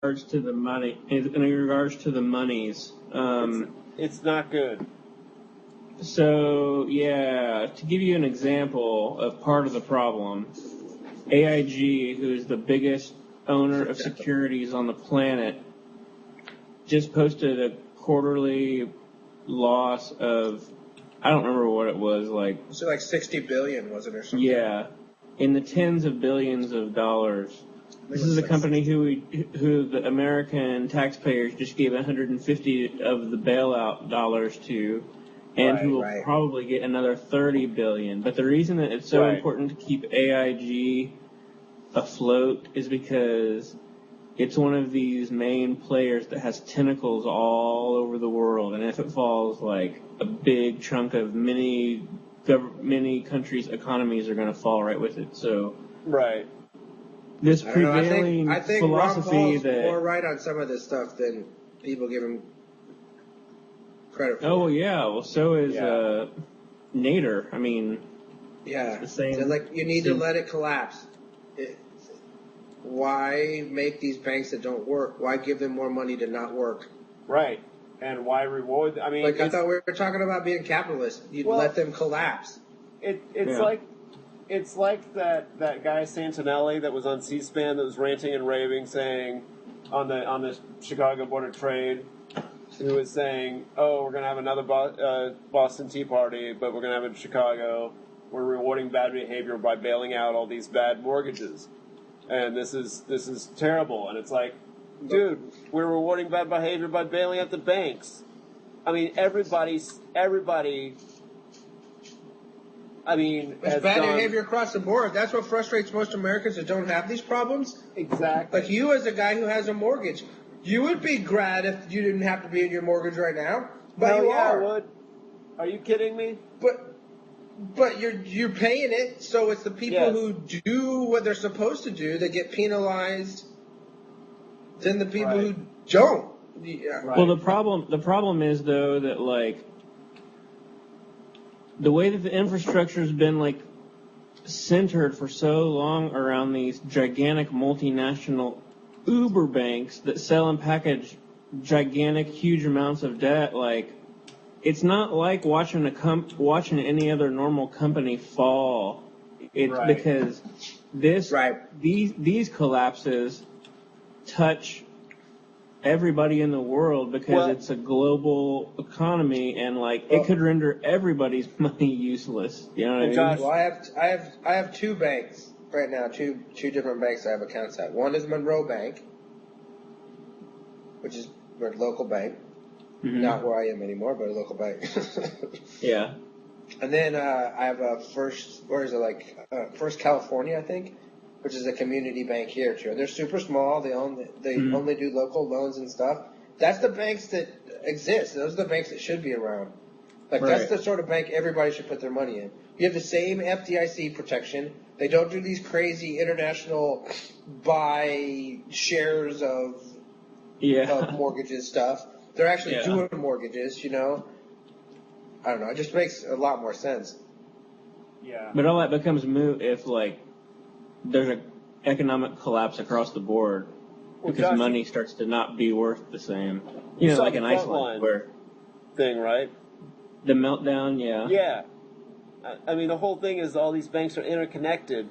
regards to the money, in regards to the monies, it's not good. So, yeah, to give you an example of part of the problem, AIG, who is the biggest owner of securities on the planet, just posted a quarterly loss of, I don't remember what it was, like... Was it like 60 billion, wasn't it, or something? Yeah, in the tens of billions of dollars. This is a company who the American taxpayers just gave 150 of the bailout dollars to, and who will probably get another 30 billion. But the reason that it's so important to keep AIG afloat is because it's one of these main players that has tentacles all over the world, and if it falls, like, a big chunk of many countries' economies are going to fall right with it. So, this prevailing I think philosophy Ron Paul's that more right on some of this stuff than people give him credit for. Oh yeah, well, so is Nader. I mean, yeah, it's the same. So, like, you need to let it collapse. Why make these banks that don't work? Why give them more money to not work? Right. And why reward? I mean, like, I thought we were talking about being capitalist. You'd let them collapse. It's like that guy Santinelli that was on C-SPAN that was ranting and raving, saying on the Chicago Board of Trade, who was saying, "Oh, we're going to have another Boston Tea Party, but we're going to have it in Chicago. We're rewarding bad behavior by bailing out all these bad mortgages, and this is terrible." And it's like, dude, we're rewarding bad behavior by bailing out the banks. I mean, everybody. I mean, it's bad behavior across the board. That's what frustrates most Americans that don't have these problems. Exactly. Like you, as a guy who has a mortgage, you would be glad if you didn't have to be in your mortgage right now. But you are. I would. Are you kidding me? But you're paying it, so it's the people who do what they're supposed to do that get penalized than the people who don't. Yeah. Well, the problem is though that, like, the way that the infrastructure has been, like, centered for so long around these gigantic multinational Uber banks that sell and package gigantic, huge amounts of debt, like, it's not like watching any other normal company fall. It's because these collapses touch everybody in the world because it's a global economy, and, like, it could render everybody's money useless. You know what I mean? Josh, well, I have two banks right now, two different banks I have accounts at. One is Monroe Bank, which is a local bank. Mm-hmm. Not where I am anymore, but a local bank. Yeah. And then I have a First California, I think, which is a community bank here too. And they're super small. They only do local loans and stuff. That's the banks that exist. Those are the banks that should be around. Like that's the sort of bank everybody should put their money in. You have the same FDIC protection. They don't do these crazy international buy shares of mortgages stuff. They're actually doing mortgages, you know. I don't know. It just makes a lot more sense. Yeah. But all that becomes moot if, like, there's an economic collapse across the board because money starts to not be worth the same. You know, like in Iceland, where right? The meltdown, Yeah. I mean, the whole thing is all these banks are interconnected,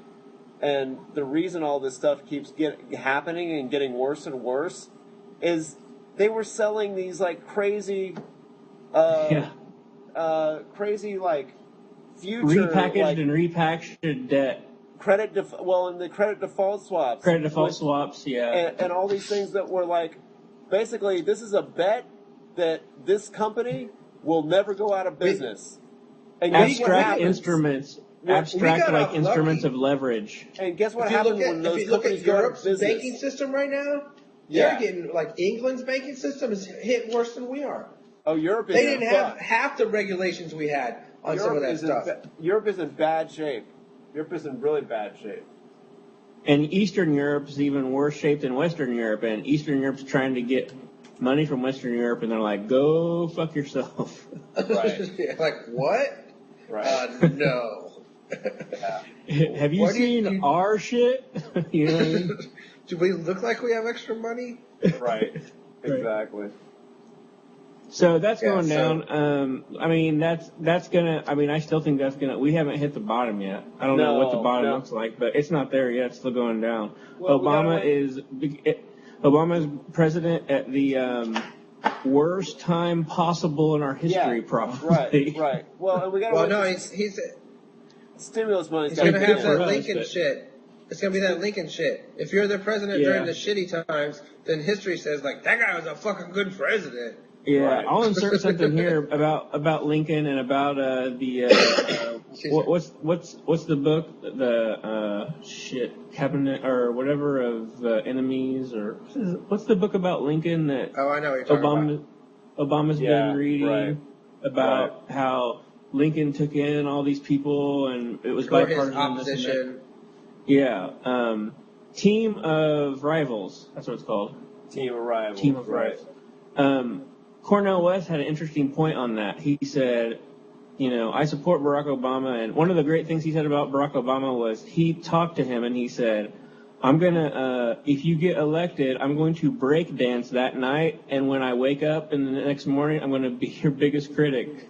and the reason all this stuff keeps happening and getting worse and worse is they were selling these, like, crazy like future repackaged and repackaged debt. And the credit default swaps. Credit default swaps, and all these things that were like, basically, this is a bet that this company will never go out of business. And abstract instruments. Instruments of leverage. And guess what happens when those companies go out of business? Europe's banking system right now, they're getting, like, England's banking system is hit worse than we are. Oh, Europe is They didn't have half the regulations we had on some of that stuff. Europe is in bad shape. Europe is in really bad shape. And Eastern Europe is even worse shape than Western Europe, and Eastern Europe's trying to get money from Western Europe, and they're like, go fuck yourself. Right. Like, what? Right. No. Have you seen our shit? You know what I mean? Do we look like we have extra money? Right. Exactly. So that's going down. I mean, that's gonna. I mean, I still think that's gonna. We haven't hit the bottom yet. I don't know what the bottom looks like, but it's not there yet. It's still going down. Well, Obama's president at the worst time possible in our history, probably. Right. Well, and we got. Well, no, he's stimulus money. He's gonna have that Lincoln shit. It's gonna be that Lincoln shit. If you're the president during the shitty times, then history says like that guy was a fucking good president. Yeah, right. I'll insert something here about Lincoln and about what's the book, the cabinet or whatever of enemies, or what's the book about Lincoln that I know what you're talking Obama's been reading about how Lincoln took in all these people and it was bipartisan. Opposition. Yeah, Team of Rivals. That's what it's called. Team of Rivals. Team of Rivals. Cornel West had an interesting point on that. He said, I support Barack Obama, and one of the great things he said about Barack Obama was he talked to him and he said, I'm going to, if you get elected, I'm going to break dance that night, and when I wake up in the next morning, I'm going to be your biggest critic.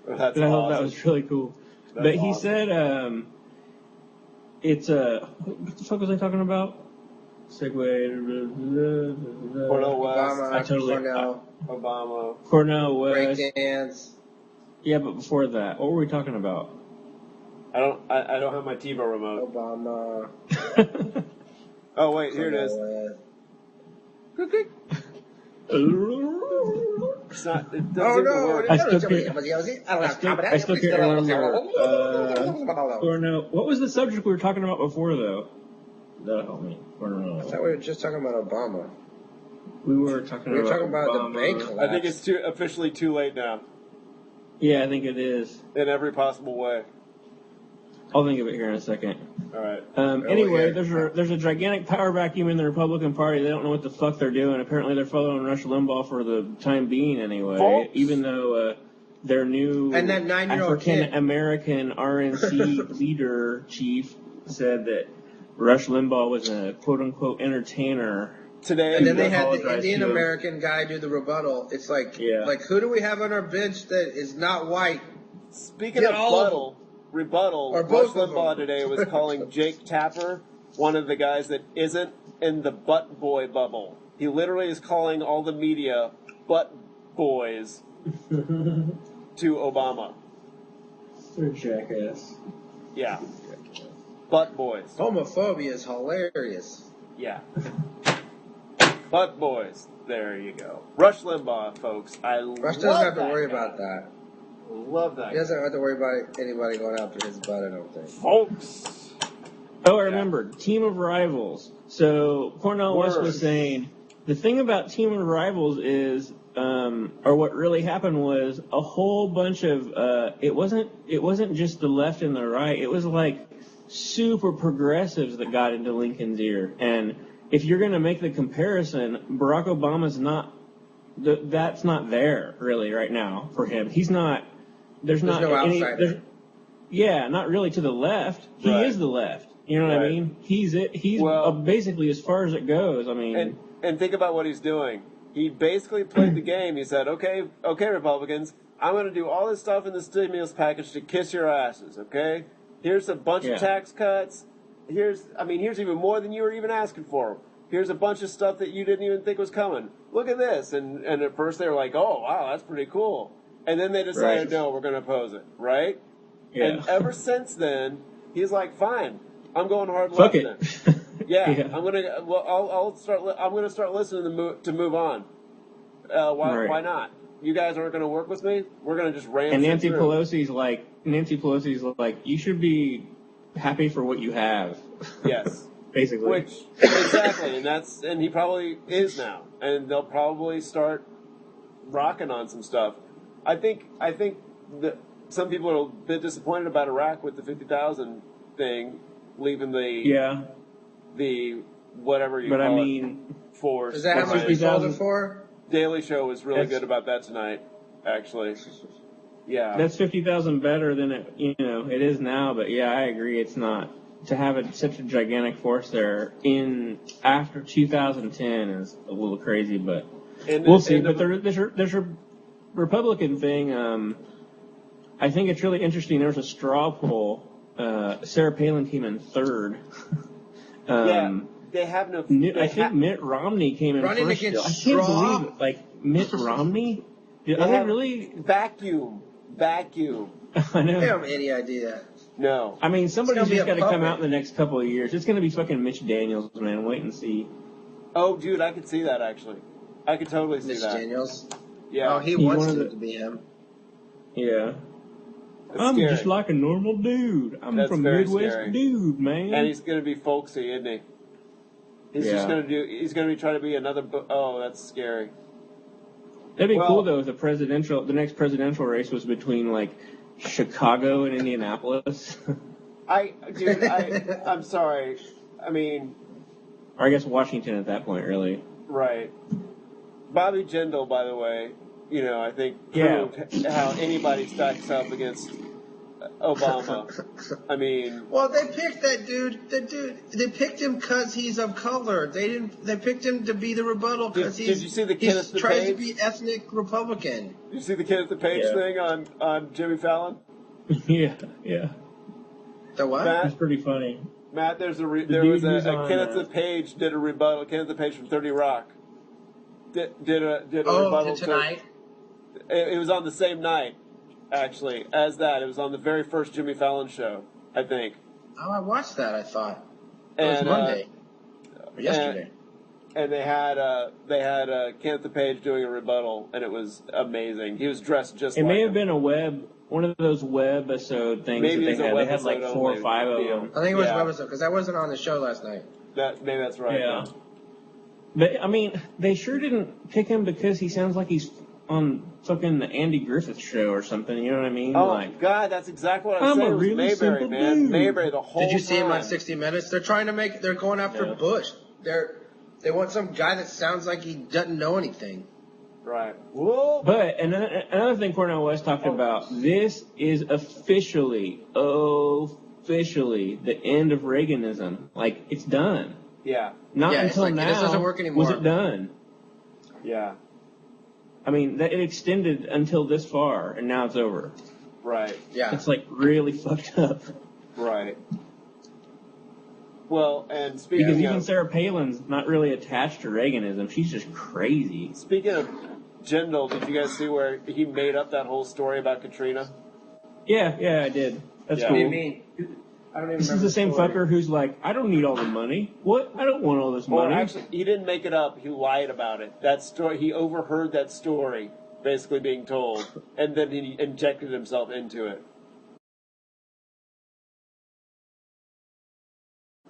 That's and I awesome. thought that was really cool. But he said, it's what the fuck was I talking about? Segue. Cornel West. Obama. Cornel West. Breakdance. Yeah, but before that, what were we talking about? I don't have my TiVo remote. Obama. Oh wait, here it is. It's not. It doesn't work. I still can't remember. Cornel. What was the subject we were talking about before, though? That'll help me. I thought we were just talking about Obama. We were talking about Obama. the bank collapse. I think it's officially too late now. Yeah, I think it is. In every possible way. I'll think of it here in a second. All right. Anyway, there's a gigantic power vacuum in the Republican Party. They don't know what the fuck they're doing. Apparently, they're following Rush Limbaugh for the time being, anyway. Folks. Even though their new and that 9-year-old African American RNC leader chief said that Rush Limbaugh was a quote unquote entertainer. Today, and then they had the Indian American guy do the rebuttal. It's like, who do we have on our bench that is not white? Speaking of rebuttal, Rush Limbaugh today was calling Jake Tapper one of the guys that isn't in the butt boy bubble. He literally is calling all the media butt boys to Obama. They're jackass. Yeah. Butt boys. Homophobia is hilarious. Yeah. Butt boys. There you go. Rush Limbaugh, folks. Rush doesn't have to worry about that. Love that. He doesn't have to worry about anybody going after his butt, I don't think. Folks. Oh, I remembered. Team of Rivals. So Cornel West was saying the thing about Team of Rivals is, or what really happened was a whole bunch of. It wasn't just the left and the right. It was like super progressives that got into Lincoln's ear. And if you're going to make the comparison, Barack Obama's not. That's not there really right now for him. He's not. There's not no any. outsider. Not really to the left. He is the left. You know what I mean? He's it. He's basically as far as it goes. I mean, and think about what he's doing. He basically played the game. He said, "Okay, Republicans, I'm going to do all this stuff in the stimulus package to kiss your asses. Okay, here's a bunch of tax cuts. Here's even more than you were even asking for. Here's a bunch of stuff that you didn't even think was coming. Look at this." And at first they were like, "Oh, wow, that's pretty cool." And then they decided, no, we're going to oppose it, right? Yeah. And ever since then, he's like, "Fine, I'm going hard left." Fuck it. I'm gonna. Well, I'll start. I'm gonna start listening to move on. Why not? You guys aren't going to work with me. We're going to just ram. And Nancy Pelosi's like, you should be happy for what you have. Yes. Basically. Exactly, and he probably is now, and they'll probably start rocking on some stuff. I think that some people are a bit disappointed about Iraq with the 50,000 thing, leaving the whatever you call it force. Is that how much we sold it for? Daily Show was really good about that tonight, actually. Yeah, that's 50,000 better than it is now. But yeah, I agree, it's not. to have such a gigantic force there after 2010 is a little crazy, but we'll see. But there's a Republican thing. I think it's really interesting. There was a straw poll. Sarah Palin came in third. They have no. I think Mitt Romney came in first. I can't believe it. Like Mitt Romney. Are they really vacuum? I know. They don't have any idea. No. I mean, somebody's just got to come out in the next couple of years. It's going to be fucking Mitch Daniels, man. Wait and see. Oh, dude, I could see that actually. I could totally see that. Mitch Daniels. Yeah. Oh, he wants to be him. Yeah. I'm scary. Just like a normal dude. That's from Midwest scary. Dude, man. And he's going to be folksy, isn't he? He's just going to he's going to be trying to be another, oh, that's scary. That'd be cool though if the next presidential race was between like Chicago and Indianapolis. I'm sorry. I mean, or I guess Washington at that point, really. Right. Bobby Jindal, by the way, I think proved how anybody stacks up against Obama. I mean, well, they picked that dude. They picked him because he's of color. They picked him to be the rebuttal because did you see the Kenneth the tries Page? to be ethnic Republican. Did you see the Kenneth the Page thing on Jimmy Fallon? Yeah. The what? That's pretty funny. Matt, there was a Kenneth the Page did a rebuttal. Kenneth the Page from 30 Rock did a rebuttal tonight. It was on the same night, actually, as that. It was on the very first Jimmy Fallon show, I think. Oh, I watched that. I thought it was Monday or yesterday. And they had Kenneth the Page doing a rebuttal, and it was amazing. He was dressed just. It like may have him. been one of those webisode things Maybe that they had. They had like 4 or 5 of them. I think it was webisode because I wasn't on the show last night. Maybe that's right. Yeah. But I mean, they sure didn't pick him because he sounds like he's on fucking the Andy Griffith show or something. You know what I mean? Oh like, God, that's exactly what I'm saying. A really Mayberry, simple man. dude. Mayberry the whole time. Did you see him on 60 Minutes? They're trying to they're going after Bush. They want some guy that sounds like he doesn't know anything. Right. Whoa. But another thing Cornel West talked about, this is officially the end of Reaganism. Like, it's done. Yeah. Not until now this doesn't work anymore. was it done. Yeah. I mean, it extended until this far, and now it's over. Right. Yeah. It's like really fucked up. Right. Well, and because even Sarah Palin's not really attached to Reaganism. She's just crazy. Speaking of Jindal, did you guys see where he made up that whole story about Katrina? Yeah, I did. That's cool. What do you mean? I don't even This is the same fucker who's like, I don't need all the money. What? I don't want all this money. Well, actually, he didn't make it up. He lied about it. That story, he overheard that story basically being told, and then he injected himself into it.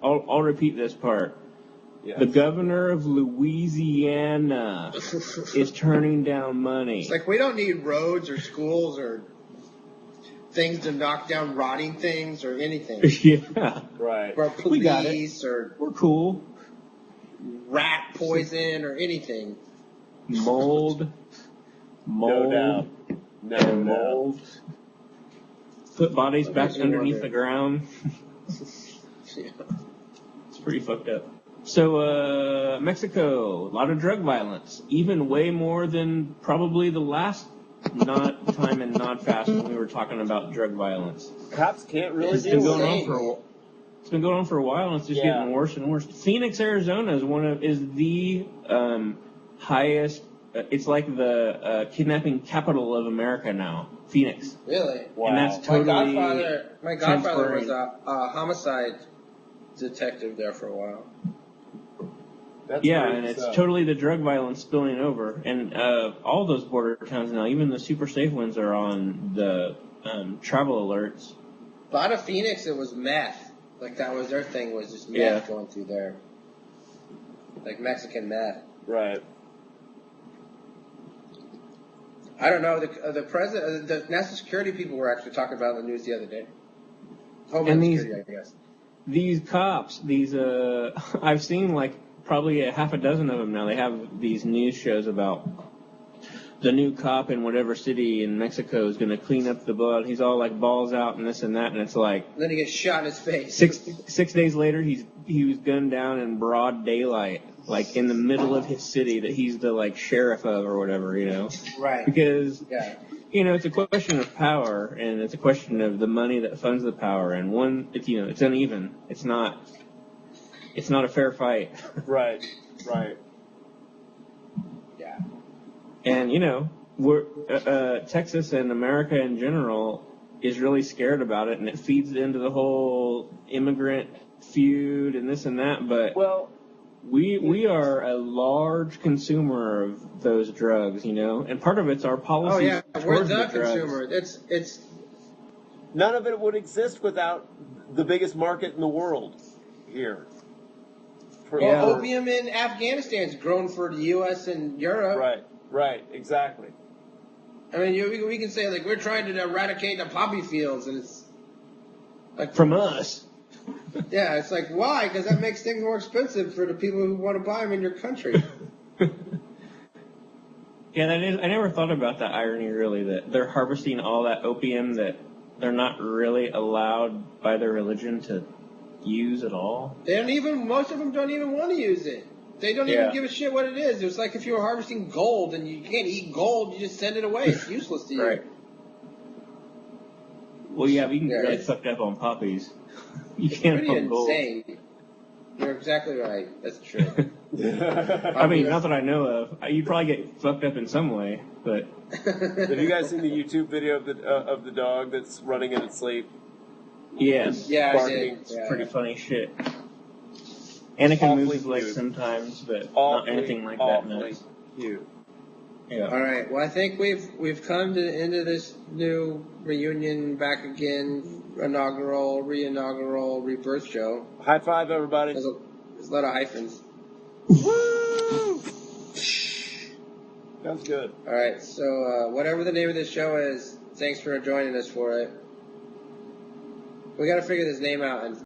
I'll repeat this part. Yes. The governor of Louisiana is turning down money. It's like, we don't need roads or schools or things to knock down rotting things or anything. Yeah. Right. Or police we got it. Or we're cool. Rat poison or anything. Mold. No doubt. No mold. Put bodies back underneath the ground. Yeah. It's pretty fucked up. So, Mexico, a lot of drug violence, even way more than probably the last time in Nodfast when we were talking about drug violence. Cops can't really It's been going on for a while, and it's just getting worse and worse. Phoenix, Arizona is the highest. It's like the kidnapping capital of America now. Phoenix. Really? Wow. And that's totally. My godfather was a homicide detective there for a while. And it's totally the drug violence spilling over. And all those border towns now, even the super safe ones, are on the travel alerts. But out of Phoenix, it was meth. Like, that was their thing, was just meth going through there. Like Mexican meth. Right. I don't know. The president, the national security people were actually talking about it in the news the other day. Homeland Security, I guess. These cops, I've seen like probably a half a dozen of them now. They have these news shows about the new cop in whatever city in Mexico is going to clean up the blood. He's all like balls out and this and that, and it's like And then he gets shot in his face. 6 days later, he was gunned down in broad daylight, like in the middle of his city that he's the like sheriff of or whatever, you know? Right. Because Yeah. you know, it's a question of power, and it's a question of the money that funds the power, and it's uneven. It's not a fair fight. Right. Right. Yeah. And we're Texas and America in general is really scared about it, and it feeds into the whole immigrant feud and this and that. But we are a large consumer of those drugs, and part of it's our policies. Oh yeah, we're the drugs. consumer. It's none of it would exist without the biggest market in the world here. Opium in Afghanistan is grown for the U.S. and Europe. Right, exactly. I mean, we can say like we're trying to eradicate the poppy fields, and it's like from us. Yeah, it's like why? Because that makes things more expensive for the people who want to buy them in your country. Yeah, that is. I never thought about that irony really, that they're harvesting all that opium that they're not really allowed by their religion to use at all. Most of them don't even want to use it. They don't even give a shit what it is. It's like if you were harvesting gold and you can't eat gold, you just send it away. It's useless to you. Right. Well, yeah, but you can get really fucked up on poppies. You can't on gold. It's insane. You're exactly right. That's true. I mean, not that I know of. You'd probably get fucked up in some way, but. Have you guys seen the YouTube video of the dog that's running in its sleep? Yes. Yeah, barking. I did. It's pretty funny shit. And it can move his legs cute. sometimes, but not anything like that. Nuts. Cute. Yeah. All right. Well, I think we've come to the end of this new reunion, back again, re-inaugural, rebirth show. High five, everybody. There's a lot of hyphens. Woo! Sounds good. All right. So whatever the name of this show is, thanks for joining us for it. We got to figure this name out and